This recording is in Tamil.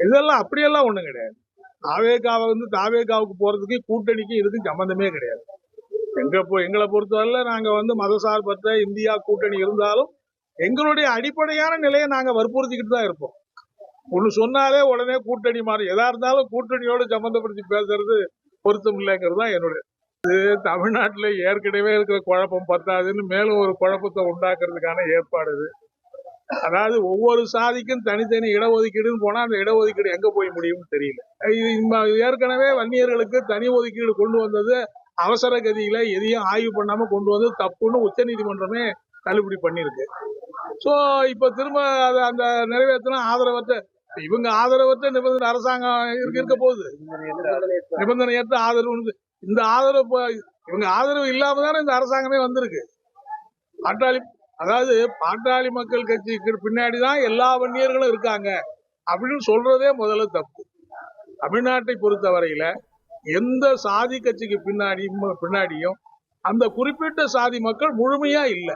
இதெல்லாம் அப்படியெல்லாம் ஒண்ணும் கிடையாது. தாவேகாவை தாவேகாவுக்கு போறதுக்கு கூட்டணிக்கு இதுக்கு சம்பந்தமே கிடையாது. எங்களை பொறுத்தவரை நாங்க மதசார்பற்ற இந்தியா கூட்டணி இருந்தாலும் எங்களுடைய அடிப்படையான நிலையை நாங்க வற்புறுத்திக்கிட்டு தான் இருப்போம். ஒண்ணு சொன்னாலே உடனே கூட்டணி மாறி எதா இருந்தாலும் கூட்டணியோடு சம்பந்தப்படுத்தி பேசுறது பொருத்தம் இல்லைங்கிறது தான் என்னுடைய. தமிழ்நாட்டில் ஏற்கனவே இருக்கிற குழப்பம் பத்தாதுன்னு மேலும் ஒரு குழப்பத்தை உண்டாக்குறதுக்கான ஏற்பாடு இது. அதாவது ஒவ்வொரு சாதிக்கும் தனித்தனி இடஒதுக்கீடுன்னு போனா அந்த இடஒதுக்கீடு எங்க போய் முடியும்னு தெரியல. ஏற்கனவே வன்னியர்களுக்கு தனி ஒதுக்கீடு கொண்டு வந்தது அவசர கதியில எதையும் ஆய்வு பண்ணாம கொண்டு வந்து தப்புன்னு உச்ச நீதிமன்றமே தள்ளுபடி பண்ணிருக்கு. சோ இப்ப திரும்ப அந்த நிறைவேற்றினா ஆதரவற்ற இவங்க ஆதரவற்ற நிபந்தனை அரசாங்கம் இருக்க போகுது. நிபந்தனையற்ற ஆதரவு இந்த ஆதரவு இவங்க ஆதரவு இல்லாம தானே இந்த அரசாங்கமே வந்திருக்கு. பாட்டாளி மக்கள் கட்சிக்கு பின்னாடிதான் எல்லா வன்னியர்களும் இருக்காங்க அப்படின்னு சொல்றதே முதல்ல தப்பு. தமிழ்நாட்டை பொறுத்த வரையில எந்த சாதி கட்சிக்கு பின்னாடியும் அந்த குறிப்பிட்ட சாதி மக்கள் முழுமையா இல்லை.